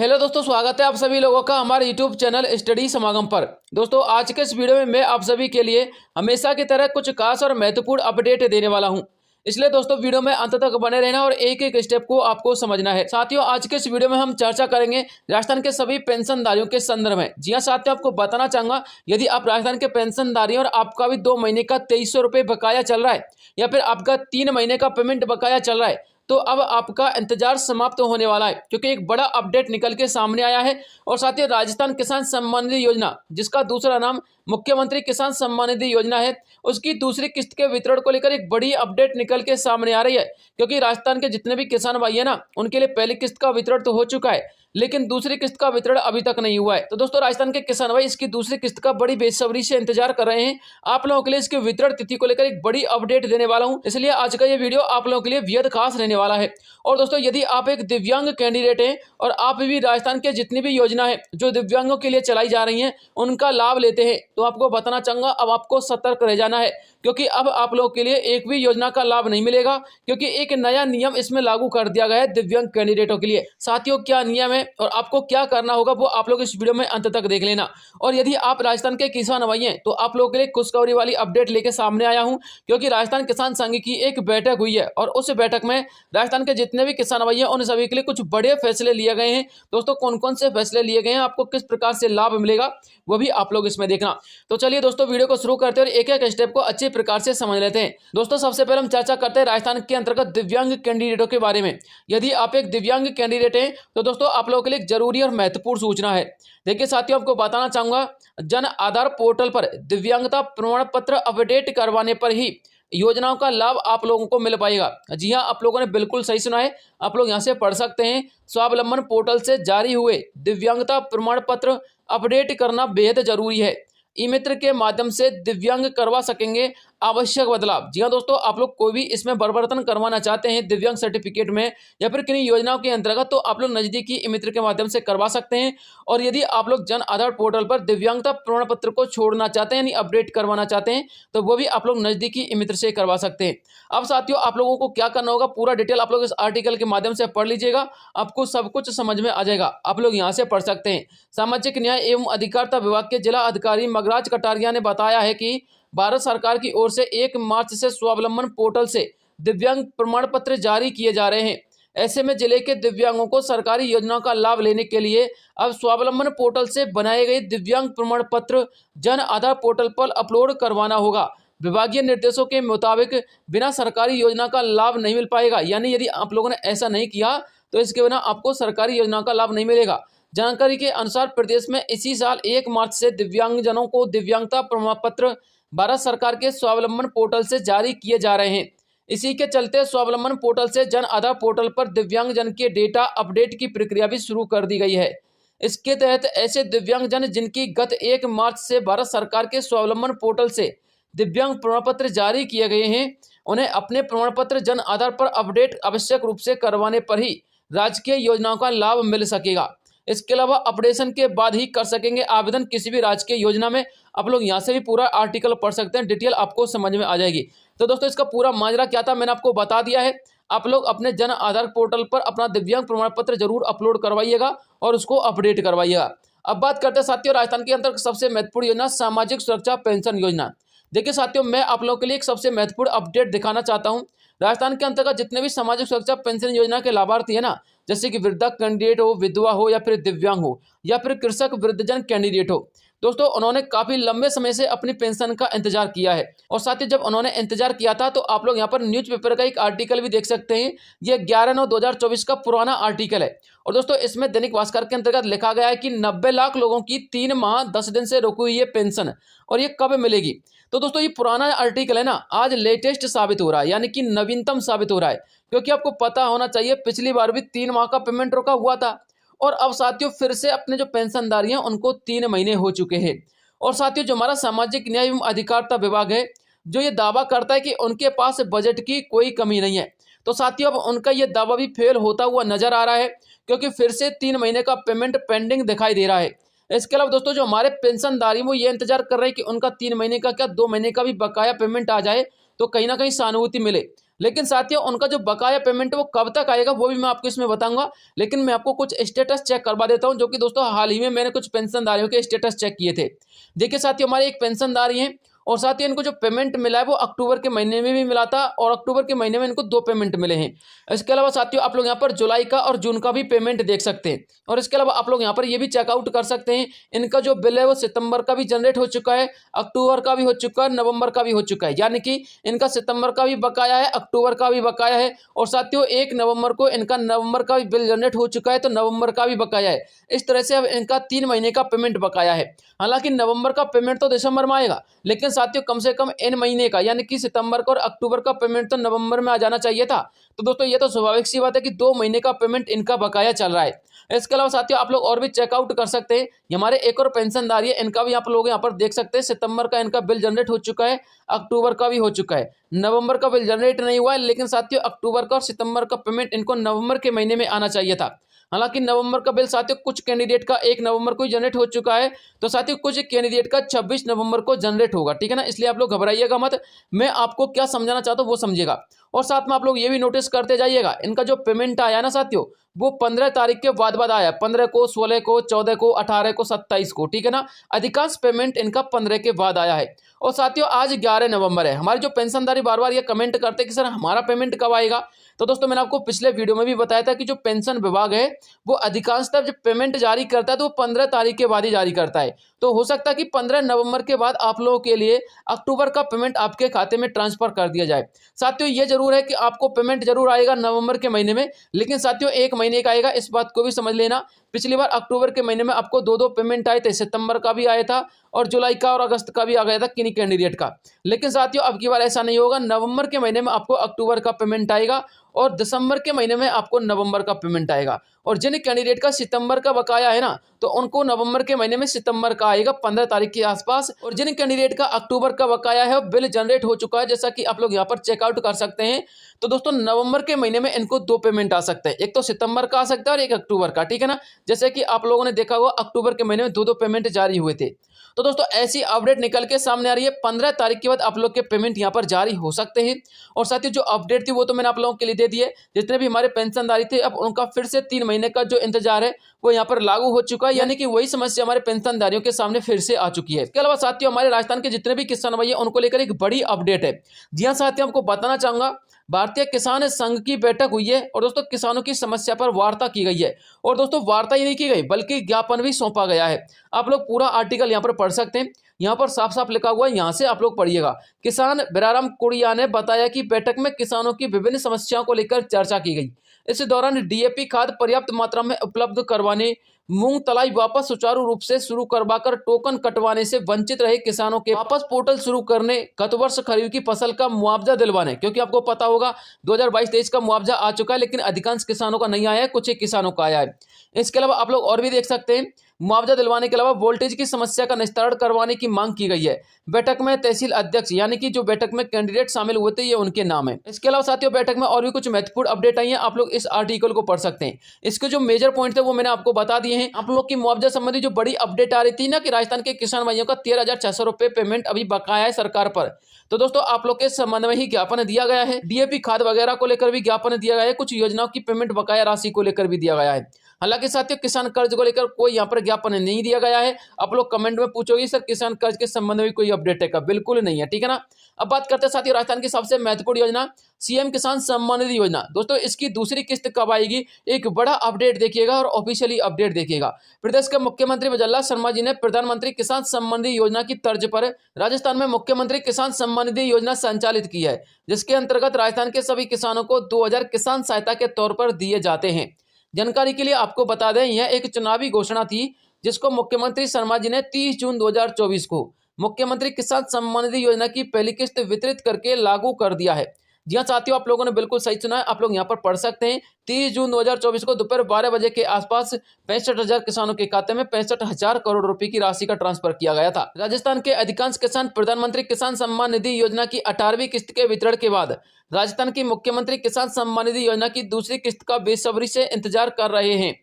Hello दोस्तों, स्वागत है आप सभी लोगों का हमारे यूट्यूब चैनल स्टडी समागम पर। दोस्तों, आज के इस वीडियो में मैं आप सभी के लिए हमेशा की तरह कुछ खास और महत्वपूर्ण अपडेट देने वाला हूं। इसलिए दोस्तों, वीडियो में अंत तक बने रहना और एक एक स्टेप को आपको समझना है। साथियों, आज के इस वीडियो में हम चर्चा करेंगे राजस्थान के सभी पेंशनधारियों के संदर्भ में। जी हाँ साथियों, आपको बताना चाहूंगा, यदि आप राजस्थान के पेंशनधारी और आपका भी 2 महीने का 2300 रुपये बकाया चल रहा है या फिर आपका 3 महीने का पेमेंट बकाया चल रहा है, तो अब आपका इंतजार समाप्त होने वाला है, क्योंकि एक बड़ा अपडेट निकल के सामने आया है। और साथ ही राजस्थान किसान सम्मान निधि योजना, जिसका दूसरा नाम मुख्यमंत्री किसान सम्मान निधि योजना है, उसकी दूसरी किस्त के वितरण को लेकर एक बड़ी अपडेट निकल के सामने आ रही है। क्योंकि राजस्थान के जितने भी किसान भाई है ना, उनके लिए पहली किस्त का वितरण तो हो चुका है, लेकिन दूसरी किस्त का वितरण अभी तक नहीं हुआ है। तो दोस्तों, राजस्थान के किसान भाई इसकी दूसरी किस्त का बड़ी बेसब्री से इंतजार कर रहे हैं। आप लोगों के लिए इसके वितरण तिथि को लेकर एक बड़ी अपडेट देने वाला हूं, इसलिए आज का ये वीडियो आप लोगों के लिए बेहद खास रहने वाला है। और दोस्तों, यदि आप एक दिव्यांग कैंडिडेट हैं और आप भी राजस्थान के जितनी भी योजना है जो दिव्यांगों के लिए चलाई जा रही हैं उनका लाभ लेते हैं, तो आपको बताना चाहूंगा, अब आपको सतर्क रह जाना है, क्योंकि अब आप लोगों के लिए एक भी योजना का लाभ नहीं मिलेगा, क्योंकि एक नया नियम इसमें लागू कर दिया गया है दिव्यांग कैंडिडेटों के लिए। साथियों, क्या नियम है और आपको क्या करना होगा वो आप लोग इस वीडियो में अंत तक देख लेना। और यदि आप राजस्थान के किसान भाई हैं तो आप लोगों के लिए खुशखबरी वाली अपडेट लेके सामने आया हूं, क्योंकि राजस्थान किसान संघ की एक बैठक हुई है और उस बैठक में राजस्थान के जितने भी किसान भाई हैं उन सभी के लिए कुछ बड़े फैसले लिए गए हैं। दोस्तों, कौन कौन से फैसले लिए गए हैं, आपको किस प्रकार से लाभ मिलेगा, वो भी आप लोग इसमें देखना। तो चलिए दोस्तों, वीडियो को शुरू करते हैं और एक एक स्टेप को अच्छे प्रकार से समझ लेते हैं। दोस्तों, सबसे पहले हम चर्चा करते हैं राजस्थान के अंतर्गत दिव्यांग कैंडिडेटों के बारे में। यदि आप एक दिव्यांग कैंडिडेट हैं तो दोस्तों, आप लोगों के लिए एक जरूरी और महत्वपूर्ण सूचना है। देखिए साथियों, आपको बताना चाहूंगा, जन आधार पोर्टल पर दिव्यांगता प्रमाण पत्र अपडेट करवाने पर ही योजनाओं का लाभ आप लोगों को मिल पाएगा। जी हाँ, आप लोगों ने बिल्कुल सही सुना है। आप लोग यहाँ से पढ़ सकते हैं, स्वावलंबन पोर्टल से जारी हुए दिव्यांगता प्रमाण पत्र अपडेट करना बेहद जरूरी है। ई मित्र के माध्यम से दिव्यांग करवा सकेंगे आवश्यक बदलाव। जी हाँ दोस्तों, आप लोग कोई भी इसमें परिवर्तन करवाना चाहते हैं दिव्यांग सर्टिफिकेट में या फिर किन्हीं योजनाओं के अंतर्गत, तो आप लोग नजदीकी ई मित्र के माध्यम से करवा सकते हैं। और यदि आप लोग जन आधार पोर्टल पर दिव्यांगता प्रमाण पत्र को छोड़ना चाहते हैं, यानी अपडेट करवाना चाहते हैं, तो वो भी आप लोग नजदीकी ई मित्र से करवा सकते हैं। अब साथियों, आप लोगों को क्या करना होगा, पूरा डिटेल आप लोग इस आर्टिकल के माध्यम से पढ़ लीजिएगा, आपको सब कुछ समझ में आ जाएगा। आप लोग यहाँ से पढ़ सकते हैं। सामाजिक न्याय एवं अधिकारिता विभाग के जिला अधिकारी मगराज कटारिया ने बताया है कि भारत सरकार की ओर से 1 मार्च से स्वावलंबन पोर्टल से दिव्यांग प्रमाण पत्र जारी किए जा रहे हैं। ऐसे में जिले के दिव्यांगों को सरकारी योजनाओं का लाभ लेने के लिए अब स्वावलंबन पोर्टल से बनाए गए दिव्यांग प्रमाण पत्र जन आधार पोर्टल पर अपलोड करवाना होगा। विभागीय निर्देशों के मुताबिक बिना सरकारी योजना का लाभ नहीं मिल पाएगा, यानी यदि आप लोगों ने ऐसा नहीं किया तो इसके बिना आपको सरकारी योजना का लाभ नहीं मिलेगा। जानकारी के अनुसार प्रदेश में इसी साल 1 मार्च से दिव्यांगजनों को दिव्यांगता प्रमाण पत्र भारत सरकार के स्वावलंबन पोर्टल से जारी किए जा रहे हैं। इसी के चलते स्वावलंबन पोर्टल से जन आधार पोर्टल पर दिव्यांगजन के डेटा अपडेट की प्रक्रिया भी शुरू कर दी गई है। इसके तहत ऐसे दिव्यांगजन जिनकी गत 1 मार्च से भारत सरकार के स्वावलंबन पोर्टल से दिव्यांग प्रमाण पत्र जारी किए गए हैं, उन्हें अपने प्रमाण पत्र जन आधार पर अपडेट आवश्यक रूप से करवाने पर ही राजकीय योजनाओं का लाभ मिल सकेगा। इसके अलावा अपडेशन के बाद ही कर सकेंगे आवेदन किसी भी राजकीय योजना में। आप लोग यहाँ से भी पूरा आर्टिकल पढ़ सकते हैं, डिटेल आपको समझ में आ जाएगी। तो दोस्तों, इसका पूरा माजरा क्या था मैंने आपको बता दिया है। आप लोग अपने जन आधार पोर्टल पर अपना दिव्यांग प्रमाण पत्र जरूर अपलोड करवाइएगा और उसको अपडेट करवाइएगा। अब बात करते हैं साथियों, राजस्थान के अंतर्गत सबसे महत्वपूर्ण योजना सामाजिक सुरक्षा पेंशन योजना। देखिए साथियों, मैं आप लोगों के लिए एक सबसे महत्वपूर्ण अपडेट दिखाना चाहता हूँ। राजस्थान के अंतर्गत जितने भी सामाजिक सुरक्षा पेंशन योजना के लाभार्थी है ना, जैसे कि वृद्धा कैंडिडेट हो, विधवा हो या फिर दिव्यांग हो या फिर कृषक वृद्धजन कैंडिडेट हो, दोस्तों उन्होंने काफी लंबे समय से अपनी पेंशन का इंतजार किया है। और साथ ही जब उन्होंने इंतजार किया था तो आप लोग यहाँ पर न्यूज़पेपर का एक आर्टिकल भी देख सकते हैं। ये 11/9/2024 का पुराना आर्टिकल है। और दोस्तों, इसमें दैनिक भास्कर के अंतर्गत लिखा गया है कि 90 लाख लोगों की 3 माह 10 दिन से रुकी हुई है पेंशन, और ये कब मिलेगी। तो दोस्तों, ये पुराना आर्टिकल है ना, आज लेटेस्ट साबित हो रहा है, यानी कि नवीनतम साबित हो रहा है। क्योंकि आपको पता होना चाहिए, पिछली बार भी 3 माह का पेमेंट रुका हुआ था, और अब साथियों फिर से अपने जो पेंशनधारी हैं उनको 3 महीने हो चुके हैं। और साथियों, जो हमारा सामाजिक न्याय एवं अधिकारिता विभाग है, जो ये दावा करता है कि उनके पास बजट की कोई कमी नहीं है, तो साथियों अब उनका ये दावा भी फेल होता हुआ नजर आ रहा है, क्योंकि फिर से 3 महीने का पेमेंट पेंडिंग दिखाई दे रहा है। इसके अलावा दोस्तों, जो हमारे पेंशनधारी वो ये इंतजार कर रहे हैं कि उनका 3 महीने का क्या 2 महीने का भी बकाया पेमेंट आ जाए, तो कहीं ना कहीं सहानुभूति मिले। लेकिन साथियों उनका जो बकाया पेमेंट वो कब तक आएगा वो भी मैं आपको इसमें बताऊंगा। लेकिन मैं आपको कुछ स्टेटस चेक करवा देता हूं, जो कि दोस्तों हाल ही में मैंने कुछ पेंशनधारियों के स्टेटस चेक किए थे। देखिए साथियों, हमारे एक पेंशनधारी हैं और साथ ही इनको जो पेमेंट मिला है वो अक्टूबर के महीने में भी मिला था और अक्टूबर के महीने में इनको 2 पेमेंट मिले हैं। इसके अलावा साथियों आप लोग यहाँ पर जुलाई का और जून का भी पेमेंट देख सकते हैं। और इसके अलावा आप लोग यहाँ पर ये भी चेकआउट कर सकते हैं, इनका जो बिल है वो सितंबर का भी जनरेट हो चुका है, अक्टूबर का भी हो चुका है, नवंबर का भी हो चुका है। यानी कि इनका सितंबर का भी बकाया है, अक्टूबर का भी बकाया है और साथियों 1 नवंबर को इनका नवंबर का भी बिल जनरेट हो चुका है, तो नवंबर का भी बकाया है। इस तरह से अब इनका 3 महीने का पेमेंट बकाया है। हालांकि नवंबर का पेमेंट तो दिसंबर में आएगा, लेकिन साथियों कम से कम इन महीने का यानी कि सितंबर का और अक्टूबर का पेमेंट तो नवंबर में आ जाना चाहिए था। तो दोस्तों ये तो स्वाभाविक सी बात है कि 2 महीने का पेमेंट इनका बकाया चल रहा है। इसके अलावा साथियों आप लोग और भी चेकआउट कर सकते हैं, ये हमारे एक और पेंशनधारी है, इनका भी आप लोग यहाँ पर देख सकते हैं। सितंबर का इनका बिल जनरेट हो चुका है, अक्टूबर का भी हो चुका है, नवंबर का बिल जनरेट नहीं हुआ है, लेकिन साथियों अक्टूबर का और सितंबर का पेमेंट इनको नवंबर के महीने में आना चाहिए था। हालांकि नवंबर का बिल साथियों कुछ कैंडिडेट का 1 नवंबर को ही जनरेट हो चुका है, तो साथियों कुछ कैंडिडेट का 26 नवंबर को जनरेट होगा, ठीक है ना। इसलिए आप लोग घबराइएगा मत, मैं आपको क्या समझाना चाहता हूँ वो समझिएगा। और साथ में आप लोग ये भी नोटिस करते जाइएगा, इनका जो पेमेंट आया ना साथियों वो 15 तारीख के बाद आया, 15 को, 16 को, 14 को, 18 को, 27 को, ठीक है ना। अधिकांश पेमेंट इनका 15 के बाद आया है। और साथियों आज 11 नवंबर है। हमारे जो पेंशनधारी बार बार ये कमेंट करते हैं कि सर हमारा पेमेंट कब आएगा, तो दोस्तों मैंने आपको पिछले वीडियो में भी बताया था कि जो पेंशन विभाग है वो अधिकांशतः जब पेमेंट जारी करता है तो वो 15 तारीख के बाद ही जारी करता है। तो हो सकता है कि 15 नवंबर के बाद आप लोगों के लिए अक्टूबर का पेमेंट आपके खाते में ट्रांसफर कर दिया जाए। साथियों ये जरूर है कि आपको पेमेंट जरूर आएगा नवंबर के महीने में, लेकिन साथियों 1 महीने का आएगा, इस बात को भी समझ लेना। पिछली बार अक्टूबर के महीने में आपको 2 पेमेंट आए थे, सितंबर का भी आया था और जुलाई का और अगस्त का भी आ गया था किन्हीं कैंडिडेट का। लेकिन साथियों अब की बार ऐसा नहीं होगा, नवंबर के महीने में आपको अक्टूबर का पेमेंट आएगा और दिसंबर के महीने में आपको नवंबर का पेमेंट आएगा। और जिन कैंडिडेट का सितंबर का बकाया है ना, तो उनको नवंबर के महीने में सितंबर का आएगा 15 तारीख के आसपास। और जिन कैंडिडेट का अक्टूबर का बकाया है बिल जनरेट हो चुका है, जैसा कि आप लोग यहाँ पर चेकआउट कर सकते हैं, तो दोस्तों नवंबर के महीने में इनको 2 पेमेंट आ सकते हैं, एक तो सितंबर का आ सकता है और एक अक्टूबर का, ठीक है ना। जैसे कि आप लोगों ने देखा होगा अक्टूबर के महीने में 2 पेमेंट जारी हुए थे। तो दोस्तों ऐसी अपडेट निकल के सामने आ रही है, 15 तारीख के बाद आप लोग के पेमेंट यहाँ पर जारी हो सकते हैं। और साथ ही जो अपडेट थी वो तो मैंने आप लोगों के लिए दे दी है। जितने भी हमारे पेंशनधारी थे अब उनका फिर से 3 महीने का जो इंतजार है वो यहाँ पर लागू हो चुका है, यानी कि वही समस्या हमारे पेंशनधारियों के सामने फिर से आ चुकी है। इसके अलावा साथियों हमारे राजस्थान के जितने भी किसान भाई हैं उनको लेकर एक बड़ी अपडेट है। जी हाँ साथियों, आपको बताना चाहूंगा भारतीय किसान संघ की बैठक हुई है और दोस्तों किसानों की समस्या पर वार्ता की गई है। और दोस्तों वार्ता ही नहीं की गई बल्कि ज्ञापन भी सौंपा गया है। आप लोग पूरा आर्टिकल यहाँ पर पढ़ सकते हैं, यहाँ पर साफ साफ लिखा हुआ है, यहाँ से आप लोग पढ़िएगा। किसान बिराराम कुड़िया ने बताया कि बैठक में किसानों की विभिन्न समस्याओं को लेकर चर्चा की गई। इस दौरान डीएपी खाद पर्याप्त मात्रा में उपलब्ध करवाने, मूंग तलाई वापस सुचारू रूप से शुरू करवाकर टोकन कटवाने से वंचित रहे किसानों के वापस पोर्टल शुरू करने, गत वर्ष खरीफ की फसल का मुआवजा दिलवाने, क्योंकि आपको पता होगा 2022-23 का मुआवजा आ चुका है, लेकिन अधिकांश किसानों का नहीं आया है, कुछ ही किसानों का आया है। इसके अलावा आप लोग और भी देख सकते हैं, मुआवजा दिलवाने के अलावा वोल्टेज की समस्या का निस्तारण करवाने की मांग की गई है। बैठक में तहसील अध्यक्ष यानी कि जो बैठक में कैंडिडेट शामिल हुए थे ये उनके नाम है। इसके अलावा साथियों बैठक में और भी कुछ महत्वपूर्ण अपडेट आई है, आप लोग इस आर्टिकल को पढ़ सकते हैं। इसके जो मेजर पॉइंट थे वो मैंने आपको बता दिए हैं। आप लोग की मुआवजा संबंधी जो बड़ी अपडेट आ रही थी ना कि राजस्थान के किसान भाइयों का 13,600 रुपए पेमेंट अभी बकाया है सरकार पर, तो दोस्तों आप लोग के संबंध में ही ज्ञापन दिया गया है। डीएपी खाद वगैरह को लेकर भी ज्ञापन दिया गया है, कुछ योजनाओं की पेमेंट बकाया राशि को लेकर भी दिया गया है। हालांकि साथियों किसान कर्ज को लेकर कोई यहाँ पर ज्ञापन नहीं दिया गया है। आप लोग कमेंट में पूछोगे सर किसान कर्ज के संबंध में कोई अपडेट है क्या, बिल्कुल नहीं है, ठीक है ना। अब बात करते हैं साथियों राजस्थान की सबसे महत्वपूर्ण योजना सीएम किसान सम्मान निधि योजना। दोस्तों इसकी दूसरी किस्त कब आएगी, एक बड़ा अपडेट देखिएगा और ऑफिशियली अपडेट देखिएगा। प्रदेश के मुख्यमंत्री वजल्लाल शर्मा जी ने प्रधानमंत्री किसान सम्मान निधि योजना की तर्ज पर राजस्थान में मुख्यमंत्री किसान सम्मान निधि योजना संचालित की है, जिसके अंतर्गत राजस्थान के सभी किसानों को 2000 किसान सहायता के तौर पर दिए जाते हैं। जानकारी के लिए आपको बता दें यह एक चुनावी घोषणा थी जिसको मुख्यमंत्री शर्मा जी ने 30 जून 2024 को मुख्यमंत्री किसान सम्मान निधि योजना की पहली किस्त वितरित करके लागू कर दिया है। जी हाँ साथियों, आप लोगों ने बिल्कुल सही सुना है, आप लोग यहाँ पर पढ़ सकते हैं। 30 जून 2024 को दोपहर 12 बजे के आसपास 65,000 किसानों के खाते में 65,000 करोड़ रुपए की राशि का ट्रांसफर किया गया था। राजस्थान के अधिकांश किसान प्रधानमंत्री किसान सम्मान निधि योजना की 18वीं किस्त के वितरण के बाद राजस्थान की मुख्यमंत्री किसान सम्मान निधि योजना की दूसरी किस्त का बेसब्री से इंतजार कर रहे हैं।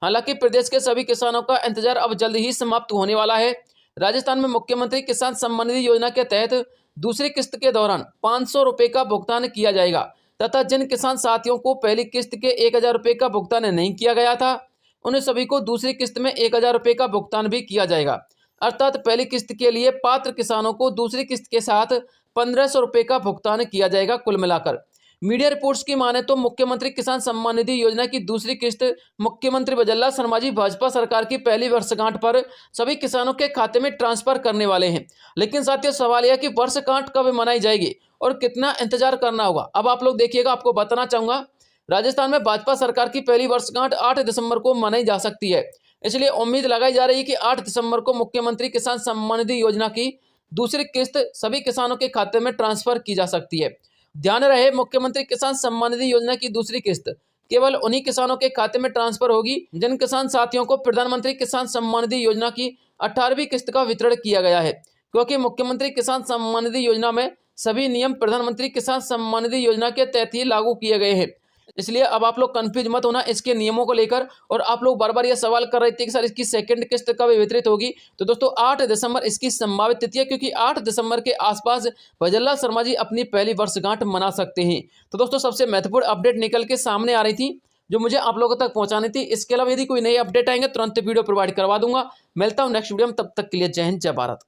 हालांकि प्रदेश के सभी किसानों का इंतजार अब जल्द ही समाप्त होने वाला है। राजस्थान में मुख्यमंत्री किसान सम्मान निधि योजना के तहत दूसरी किस्त के दौरान 500 रुपए का भुगतान किया जाएगा, तथा जिन किसान साथियों को पहली किस्त के 1,000 रुपये का भुगतान नहीं किया गया था, उन्हें सभी को दूसरी किस्त में 1,000 रुपये का भुगतान भी किया जाएगा। अर्थात पहली किस्त के लिए पात्र किसानों को दूसरी किस्त के साथ 1,500 रुपये का भुगतान किया जाएगा। कुल मिलाकर मीडिया रिपोर्ट्स की माने तो मुख्यमंत्री किसान सम्मान निधि योजना की दूसरी किस्त मुख्यमंत्री वजल्ला शर्मा जी भाजपा सरकार की पहली वर्षगांठ पर सभी किसानों के खाते में ट्रांसफर करने वाले हैं। लेकिन साथियों, सवाल यह कि वर्षगांठ कब मनाई जाएगी और कितना इंतजार करना होगा। अब आप लोग देखिएगा, आपको बताना चाहूंगा, राजस्थान में भाजपा सरकार की पहली वर्षगांठ 8 दिसंबर को मनाई जा सकती है। इसलिए उम्मीद लगाई जा रही है कि 8 दिसंबर को मुख्यमंत्री किसान सम्मान निधि योजना की दूसरी किस्त सभी किसानों के खाते में ट्रांसफर की जा सकती है। ध्यान रहे, मुख्यमंत्री किसान सम्मान निधि योजना की दूसरी किस्त केवल उन्हीं किसानों के खाते में ट्रांसफर होगी जिन किसान साथियों को प्रधानमंत्री किसान सम्मान निधि योजना की 18वीं किस्त का वितरण किया गया है, क्योंकि मुख्यमंत्री किसान सम्मान निधि योजना में सभी नियम प्रधानमंत्री किसान सम्मान निधि योजना के तहत ही लागू किए गए हैं। इसलिए अब आप लोग कंफ्यूज मत होना इसके नियमों को लेकर। और आप लोग बार बार ये सवाल कर रहे थे कि सर इसकी सेकंड किस्त कब वितरित होगी, तो दोस्तों 8 दिसंबर इसकी संभावित तिथि है, क्योंकि 8 दिसंबर के आसपास भजनलाल शर्मा जी अपनी पहली वर्षगांठ मना सकते हैं। तो दोस्तों सबसे महत्वपूर्ण अपडेट निकल के सामने आ रही थी जो मुझे आप लोगों तक पहुंचानी थी। इसके अलावा यदि कोई नई अपडेट आएंगे तुरंत वीडियो प्रोवाइड करवा दूंगा। मिलता हूं नेक्स्ट वीडियो में, तब तक के लिए जय हिंद, जय भारत।